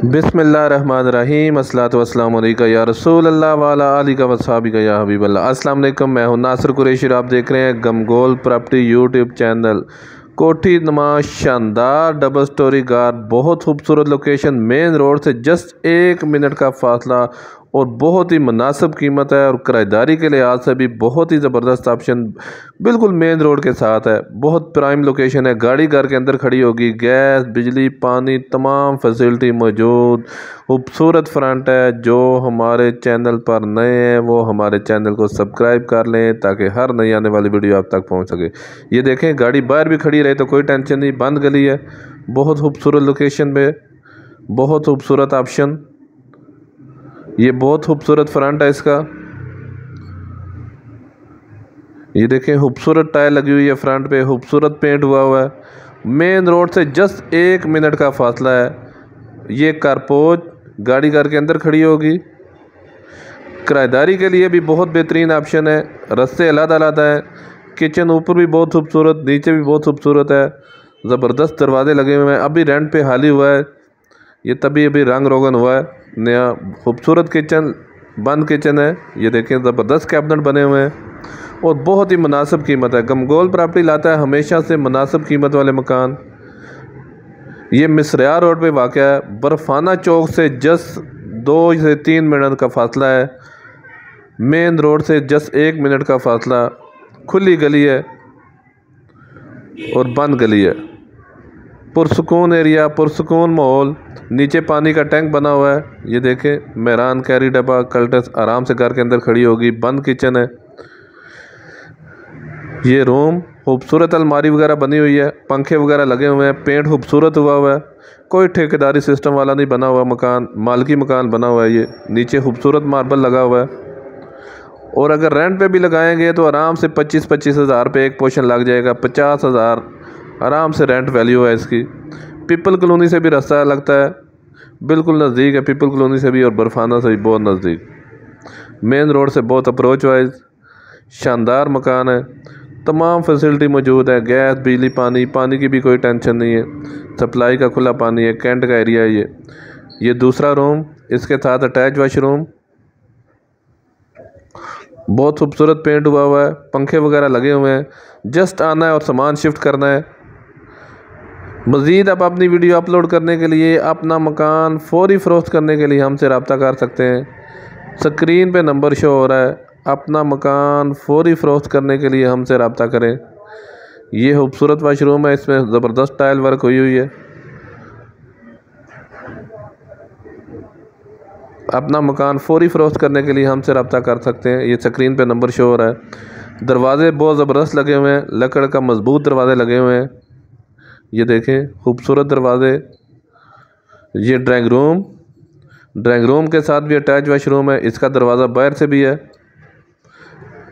बिस्मिल्लाहिर्रहमानिर्रहीम अस्सलातु वस्सलामु अलैका या रसूल अल्लाह वाला आलिका वसहाबिका या हबीब अल्लाह। अस्सलाम वालेकुम, मैं हूं नासिर कुरैशी और आप देख रहे हैं गमगोल प्रॉपर्टी यूट्यूब चैनल। कोठी नुमा शानदार डबल स्टोरी घर, बहुत खूबसूरत लोकेशन, मेन रोड से जस्ट 1 मिनट का फासला और बहुत ही मुनासिब कीमत है और किराएदारी के लिहाज से भी बहुत ही ज़बरदस्त ऑप्शन, बिल्कुल मेन रोड के साथ है। बहुत प्राइम लोकेशन है, गाड़ी घर के अंदर खड़ी होगी, गैस बिजली पानी तमाम फैसिलिटी मौजूद, खूबसूरत फ्रंट है। जो हमारे चैनल पर नए हैं वो हमारे चैनल को सब्सक्राइब कर लें ताकि हर नई आने वाली वीडियो आप तक पहुंच सके। ये देखें गाड़ी बाहर भी खड़ी रहे तो कोई टेंशन नहीं, बंद गली है, बहुत खूबसूरत लोकेशन पे, बहुत खूबसूरत ऑप्शन। ये बहुत खूबसूरत फ्रंट है इसका, ये देखें खूबसूरत टाइल लगी हुई है फ्रंट पे, खूबसूरत पेंट हुआ है। मेन रोड से जस्ट 1 मिनट का फासला है। ये कारपोच गाड़ी घर के अंदर खड़ी होगी। किराएदारी के लिए भी बहुत बेहतरीन ऑप्शन है, रस्ते अलग-अलग हैं। किचन ऊपर भी बहुत खूबसूरत, नीचे भी बहुत खूबसूरत है, ज़बरदस्त दरवाजे लगे हुए हैं। अभी रेंट पे हाल ही हुआ है ये, तभी अभी रंग रोगन हुआ है नया। खूबसूरत किचन, बंद किचन है। ये देखें ज़बरदस्त कैबिनेट बने हुए हैं और बहुत ही मुनासिब कीमत है। गमगोल प्रॉपर्टी लाता है हमेशा से मुनासिब कीमत वाले मकान। ये मिसरिया रोड पे वाक़ है, बर्फाना चौक से जस्ट 2 से 3 मिनट का फासला है। मेन रोड से जस्ट 1 मिनट का फासला, खुली गली है और बंद गली है। पुरसुकून एरिया, पुरसुकून माहौल, नीचे पानी का टैंक बना हुआ है। ये देखें मेहरान कैरी डब्बा कल्टस आराम से घर के अंदर खड़ी होगी, बंद किचन है। ये रूम, खूबसूरत अलमारी वगैरह बनी हुई है, पंखे वगैरह लगे हुए हैं, पेंट खूबसूरत हुआ है। कोई ठेकेदारी सिस्टम वाला नहीं बना हुआ मकान, मालकी मकान बना हुआ है। ये नीचे खूबसूरत मार्बल लगा हुआ है और अगर रेंट पे भी लगाएंगे तो आराम से 25-25 हज़ार रुपये एक पोर्शन लग जाएगा। 50 हज़ार आराम से रेंट वैल्यू है इसकी। पीपल कॉलोनी से भी रास्ता लगता है, बिल्कुल नज़दीक है पीपल कॉलोनी से भी और बर्फाना से भी बहुत नज़दीक। मेन रोड से बहुत अप्रोच वाइज शानदार मकान है, तमाम फैसिलिटी मौजूद है। गैस बिजली पानी की भी कोई टेंशन नहीं है, सप्लाई का खुला पानी है। कैंट का एरिया है ये दूसरा रूम, इसके साथ अटैच वाशरूम, बहुत खूबसूरत पेंट हुआ है, पंखे वगैरह लगे हुए हैं। जस्ट आना है और सामान शिफ्ट करना है। मज़ीद आप अपनी वीडियो अपलोड करने के लिए, अपना मकान फौरी फ़रोख्त करने के लिए हमसे रब्ता कर सकते हैं। स्क्रीन पे नंबर शो हो रहा है, अपना मकान फौरी फ़रोख्त करने के लिए हमसे रब्ता करें। ये खूबसूरत वाशरूम है, इसमें ज़बरदस्त टाइल वर्क हुई है। अपना मकान फौरी फ़रोख्त करने के लिए हमसे रब्ता कर सकते हैं। ये स्क्रीन पे नंबर शो हो रहा है। दरवाज़े बहुत ज़बरदस्त लगे हुए हैं, लकड़ का मजबूत दरवाज़े लगे हुए हैं। ये देखें खूबसूरत दरवाज़े। ये ड्राइंग रूम के साथ भी अटैच वाशरूम है, इसका दरवाज़ा बाहर से भी है।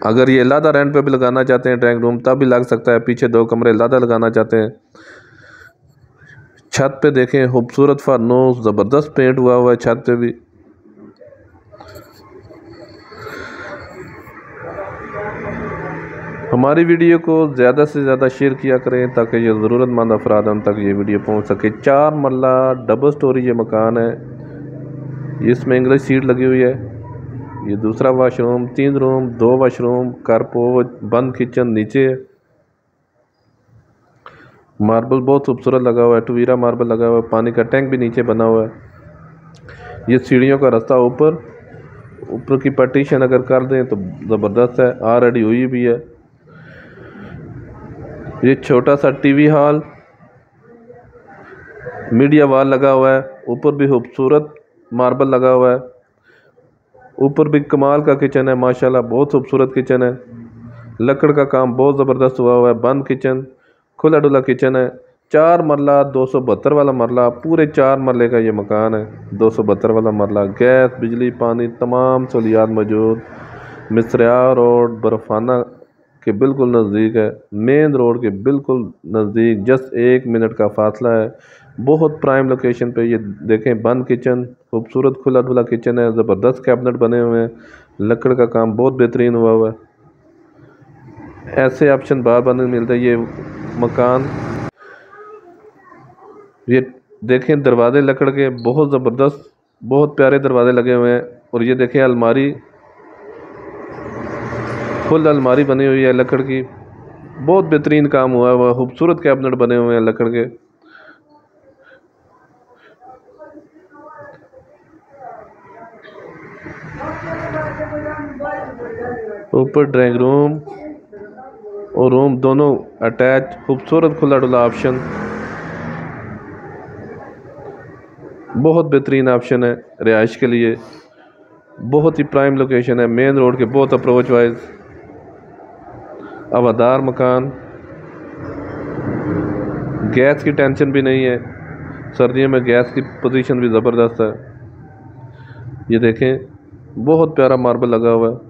अगर ये लादा रेंट पे भी लगाना चाहते हैं ड्राइंग रूम तब भी लग सकता है। पीछे 2 कमरे लादा लगाना चाहते हैं। छत पे देखें खूबसूरत फार्नूस, ज़बरदस्त पेंट हुआ है छत पे भी। हमारी वीडियो को ज़्यादा से ज़्यादा शेयर किया करें ताकि ये ज़रूरतमंद अफराद हम तक ये वीडियो पहुंच सके। 4 मरला डबल स्टोरी ये मकान है, इसमें इंग्लिश सीट लगी हुई है। ये दूसरा वाशरूम, 3 रूम, 2 वाशरूम, कारपोच, बंद किचन नीचे है। मार्बल बहुत खूबसूरत लगा हुआ है, टवीरा मार्बल लगा हुआ है। पानी का टैंक भी नीचे बना हुआ है। ये सीढ़ियों का रास्ता ऊपर की पार्टीशन अगर कर दें तो ज़बरदस्त है, ऑलरेडी हुई भी है। ये छोटा सा टीवी हॉल, मीडिया वॉल लगा हुआ है, ऊपर भी खूबसूरत मार्बल लगा हुआ है। ऊपर भी कमाल का किचन है माशाल्लाह, बहुत खूबसूरत किचन है। लकड़ का काम बहुत ज़बरदस्त हुआ है। बंद किचन, खुला डुला किचन है। 4 मरला 272 वाला मरला, पूरे 4 मरले का ये मकान है। 272 वाला मरला, गैस बिजली पानी तमाम सहूलियात मौजूद। मिसरिया रोड बर्फाना के बिल्कुल नज़दीक है, मेन रोड के बिल्कुल नज़दीक, जस्ट 1 मिनट का फासला है। बहुत प्राइम लोकेशन पे। ये देखें बंद किचन, खूबसूरत खुला डुला किचन है, ज़बरदस्त कैबिनेट बने हुए हैं, लकड़ का काम बहुत बेहतरीन हुआ है। ऐसे ऑप्शन बार बार नहीं मिलते। ये मकान, ये देखें दरवाजे लकड़ के बहुत ज़बरदस्त, बहुत प्यारे दरवाजे लगे हुए हैं। और ये देखें अलमारी, फुल अलमारी बनी हुई है लकड़ की, बहुत बेहतरीन काम हुआ है। खूबसूरत कैबिनेट बने हुए हैं लकड़ के। ऊपर ड्राइंग रूम और रूम दोनों अटैच, खूबसूरत खुला डुला ऑप्शन, बहुत बेहतरीन ऑप्शन है रिहाइश के लिए। बहुत ही प्राइम लोकेशन है, मेन रोड के बहुत अप्रोच वाइज, हवादार मकान, गैस की टेंशन भी नहीं है। सर्दियों में गैस की पोजीशन भी ज़बरदस्त है। ये देखें बहुत प्यारा मार्बल लगा हुआ है।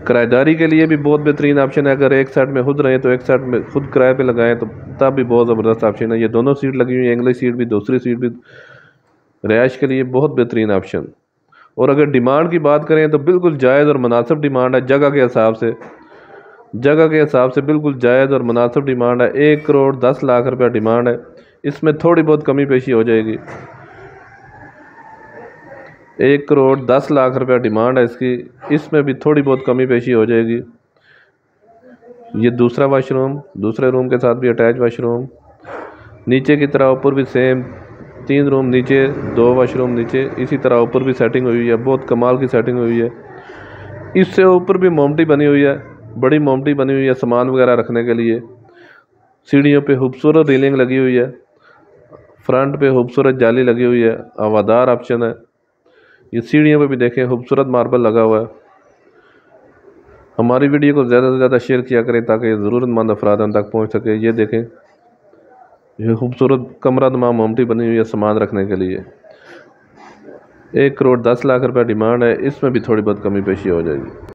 किराएदारी के लिए भी बहुत बेहतरीन ऑप्शन है। अगर एक साइड में खुद रहें तो एक साइड में खुद किराए पे लगाएं तो तब भी बहुत ज़बरदस्त ऑप्शन है। ये दोनों सीट लगी हुई है, इंग्लिश सीट भी, दूसरी सीट भी, रिहाइश के लिए बहुत बेहतरीन ऑप्शन। और अगर डिमांड की बात करें तो बिल्कुल जायज़ और मुनासिब डिमांड है। जगह के हिसाब से, जगह के हिसाब से बिल्कुल जायज़ और मुनासिब डिमांड है। 1 करोड़ 10 लाख रुपया डिमांड है। इसमें थोड़ी बहुत कमी पेशी हो जाएगी। 1 करोड़ 10 लाख रुपया डिमांड है इसकी, इसमें भी थोड़ी बहुत कमी पेशी हो जाएगी। ये दूसरा वाशरूम, दूसरे रूम के साथ भी अटैच वाशरूम, नीचे की तरह ऊपर भी सेम 3 रूम नीचे, 2 वाशरूम नीचे, इसी तरह ऊपर भी सेटिंग हुई है। बहुत कमाल की सेटिंग हुई है। इससे ऊपर भी मोमटी बनी हुई है, बड़ी मोमटी बनी हुई है सामान वगैरह रखने के लिए। सीढ़ियों पे खूबसूरत रेलिंग लगी हुई है, फ्रंट पे खूबसूरत जाली लगी हुई है, हवादार ऑप्शन है। ये सीढ़ियों पे भी देखें खूबसूरत मार्बल लगा हुआ है। हमारी वीडियो को ज़्यादा से ज़्यादा शेयर किया करें ताकि ज़रूरतमंद अफराद हम तक पहुँच सके। ये देखें, ये खूबसूरत कमरा नुमा मोमटी बनी हुई है सामान रखने के लिए। 1 करोड़ 10 लाख रुपया डिमांड है, इसमें भी थोड़ी बहुत कमी पेशी हो जाएगी।